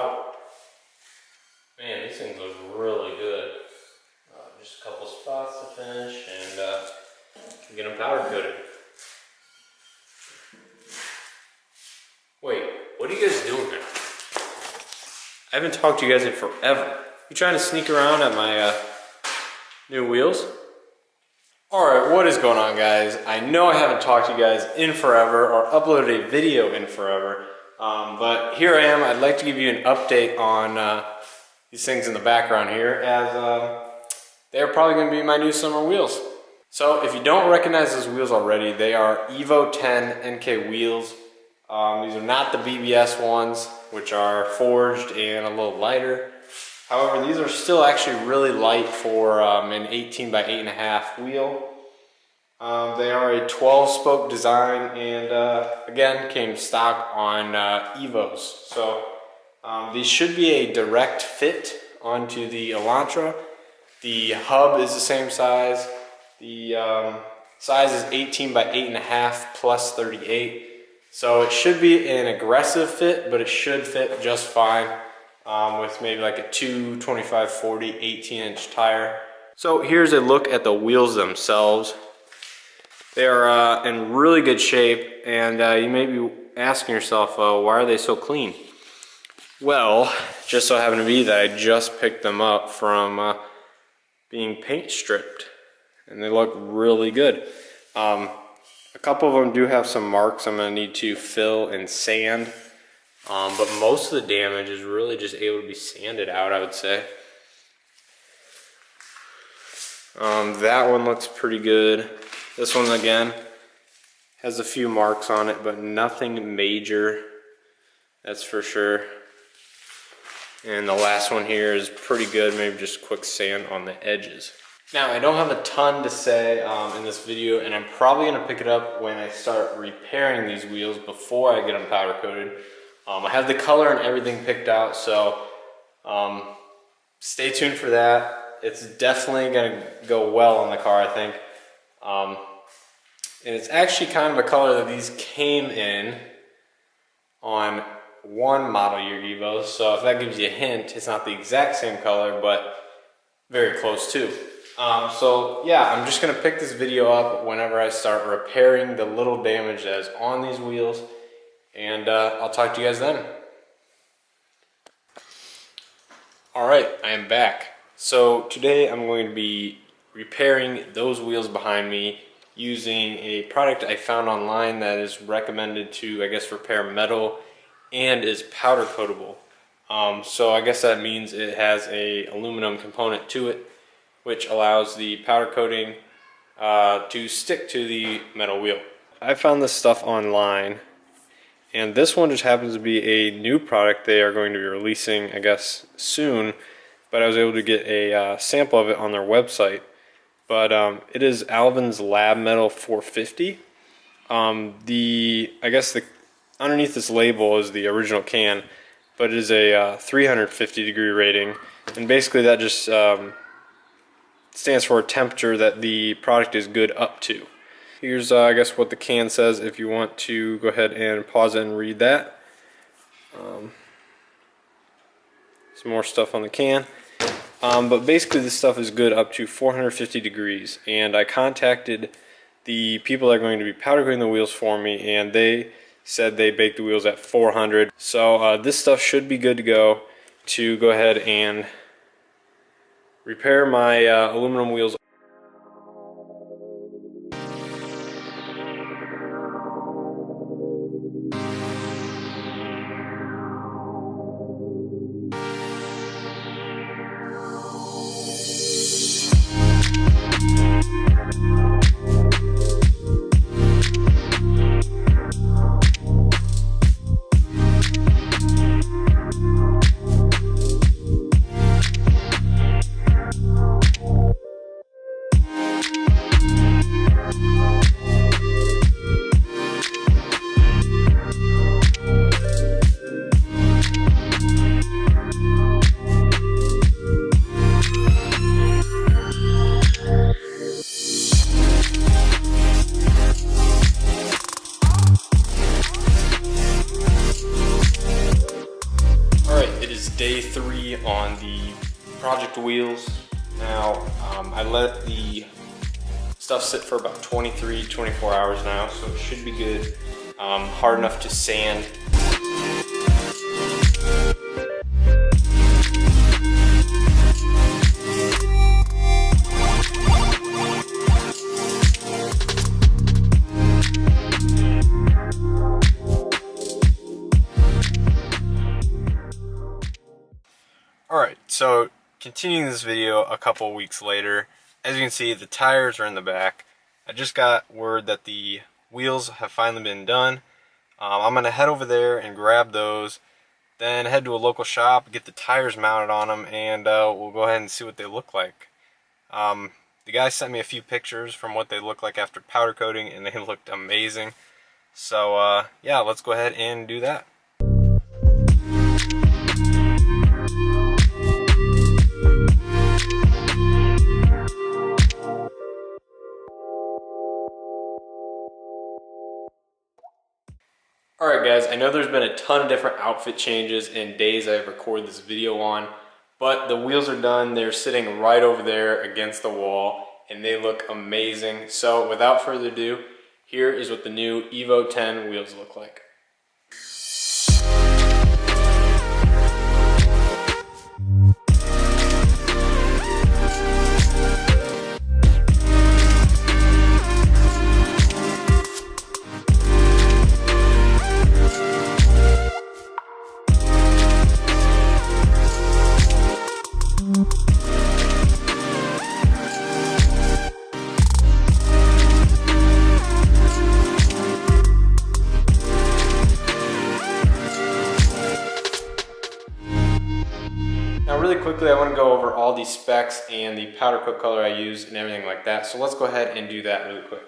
out. Man, these things look really good. Just a couple spots to finish and get them powder coated. Wait, what are you guys doing now? I haven't talked to you guys in forever. You trying to sneak around at my new wheels? Alright, what is going on, guys? I know I haven't talked to you guys in forever or uploaded a video in forever, but here I am. I'd like to give you an update on these things in the background here, as they're probably going to be my new summer wheels. So if you don't recognize those wheels already, they are Evo 10 NK wheels. These are not the BBS ones, which are forged and a little lighter. However, these are still actually really light for an 18 by 8.5 wheel. They are a 12-spoke design and again came stock on Evos. So these should be a direct fit onto the Elantra. The hub is the same size. The size is 18 by 8.5 plus 38. So it should be an aggressive fit, but it should fit just fine. With maybe like a 225/40 18-inch tire. So here's a look at the wheels themselves. They are in really good shape, and you may be asking yourself, why are they so clean? Well, just so happened to be that I just picked them up from being paint stripped, and they look really good. A couple of them do have some marks I'm going to need to fill and sand. But most of the damage is really just able to be sanded out, I would say. That one looks pretty good. This one, again, has a few marks on it, but nothing major, that's for sure. And the last one here is pretty good, maybe just quick sand on the edges. Now, I don't have a ton to say in this video, and I'm probably going to pick it up when I start repairing these wheels before I get them powder coated. I have the color and everything picked out, so stay tuned for that. It's definitely going to go well on the car, I think. And it's actually kind of a color that these came in on one model year Evos, so if that gives you a hint, it's not the exact same color, but very close too. So yeah, I'm just going to pick this video up whenever I start repairing the little damage that is on these wheels. And I'll talk to you guys then. Alright, I am back. So today I'm going to be repairing those wheels behind me using a product I found online that is recommended to, I guess, repair metal and is powder coatable. So I guess that means it has a aluminum component to it, which allows the powder coating to stick to the metal wheel. I found this stuff online. And this one just happens to be a new product they are going to be releasing, I guess, soon. But I was able to get a sample of it on their website. But it is Alvin's Lab Metal 450. I guess underneath this label is the original can, but it is a 350 degree rating. And basically that just stands for a temperature that the product is good up to. Here's, I guess, what the can says if you want to go ahead and pause it and read that. Some more stuff on the can. But basically this stuff is good up to 450 degrees. And I contacted the people that are going to be powder coating the wheels for me, and they said they baked the wheels at 400. So this stuff should be good to go ahead and repair my aluminum wheels. project wheels. Now, I let the stuff sit for about 23, 24 hours now, so it should be good. Hard enough to sand. Alright, so continuing this video a couple weeks later, as you can see, the tires are in the back. I just got word that the wheels have finally been done. I'm going to head over there and grab those, then head to a local shop, get the tires mounted on them, and we'll go ahead and see what they look like. The guy sent me a few pictures from what they look like after powder coating, and they looked amazing. So yeah, let's go ahead and do that. Alright guys, I know there's been a ton of different outfit changes in days I've recorded this video on, but the wheels are done. They're sitting right over there against the wall, and they look amazing. So without further ado, here is what the new Evo 10 wheels look like. Now really quickly, I want to go over all these specs and the powder coat color I use and everything like that. So let's go ahead and do that really quick.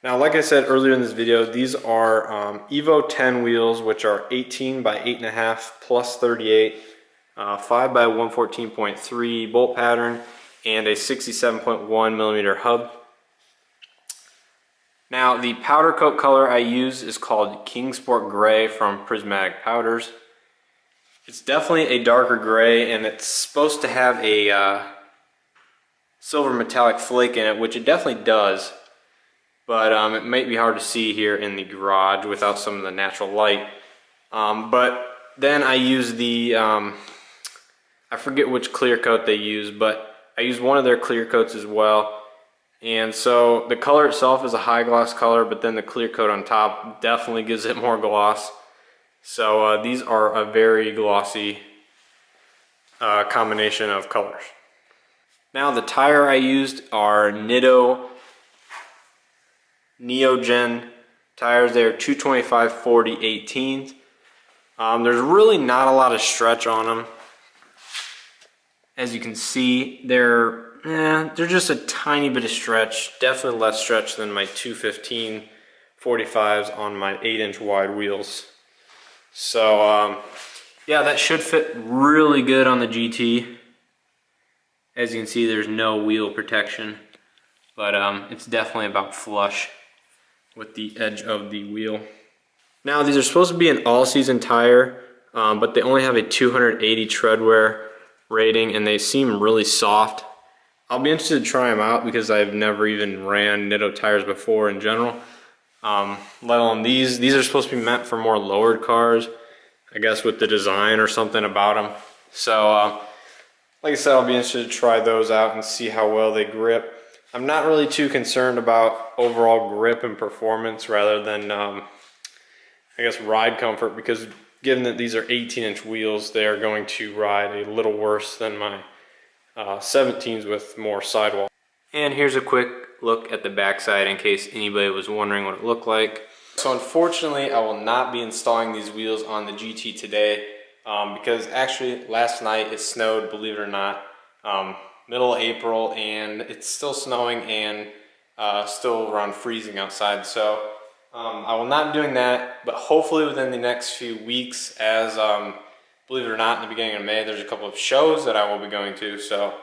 Now, like I said earlier in this video, these are Evo 10 wheels, which are 18 by 8.5 plus 38, 5 by 114.3 bolt pattern, and a 67.1 millimeter hub. Now, the powder coat color I use is called Kingsport Gray from Prismatic Powders. It's definitely a darker gray, and it's supposed to have a silver metallic flake in it, which it definitely does, but it might be hard to see here in the garage without some of the natural light. But then I use the, I forget which clear coat they use, but I use one of their clear coats as well. And so the color itself is a high gloss color, but then the clear coat on top definitely gives it more gloss. So these are a very glossy combination of colors. Now the tire I used are Nitto Neogen tires. They are 225/40/18. There's really not a lot of stretch on them. As you can see, they're just a tiny bit of stretch. Definitely less stretch than my 215/45s on my 8-inch wide wheels. So yeah, that should fit really good on the GT. As you can see, there's no wheel protection, but it's definitely about flush with the edge of the wheel. Now, these are supposed to be an all-season tire, but they only have a 280 tread wear rating, and they seem really soft. I'll be interested to try them out because I've never even ran Nitto tires before in general. Let alone these. These are supposed to be meant for more lowered cars, I guess, with the design or something about them. So, like I said, I'll be interested to try those out and see how well they grip. I'm not really too concerned about overall grip and performance rather than, I guess, ride comfort, because given that these are 18-inch wheels, they are going to ride a little worse than my 17s with more sidewall. And here's a quick look at the backside in case anybody was wondering what it looked like. So unfortunately, I will not be installing these wheels on the GT today because actually last night it snowed, believe it or not, middle of April, and it's still snowing and still around freezing outside. So I will not be doing that, but hopefully within the next few weeks, as believe it or not, in the beginning of May, there's a couple of shows that I will be going to. So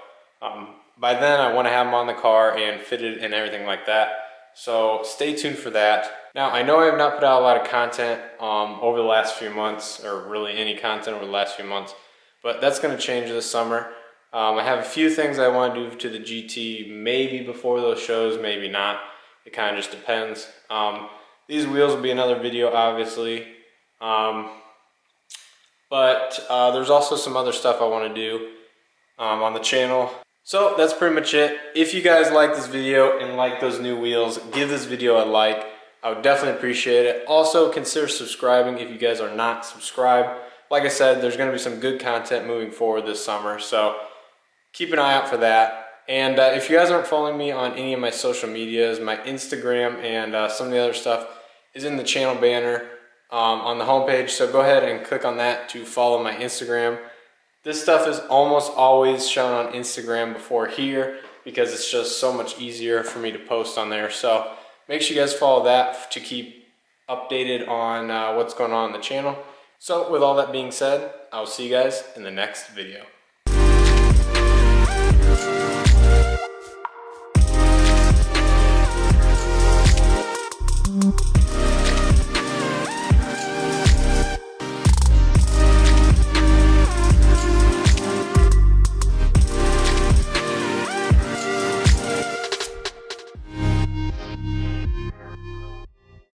by then I want to have them on the car and fitted and everything like that. So stay tuned for that. Now, I know I have not put out a lot of content over the last few months, or really any content over the last few months, but that's going to change this summer. I have a few things I want to do to the GT, maybe before those shows, maybe not. It kind of just depends. These wheels will be another video, obviously. But there's also some other stuff I want to do on the channel. So that's pretty much it. If you guys like this video and like those new wheels, give this video a like. I would definitely appreciate it. Also, consider subscribing if you guys are not subscribed. Like I said, there's going to be some good content moving forward this summer, so keep an eye out for that. And if you guys aren't following me on any of my social medias, my Instagram and some of the other stuff is in the channel banner on the homepage, so go ahead and click on that to follow my Instagram. This stuff is almost always shown on Instagram before here because it's just so much easier for me to post on there. So make sure you guys follow that to keep updated on what's going on the channel. So with all that being said, I'll see you guys in the next video.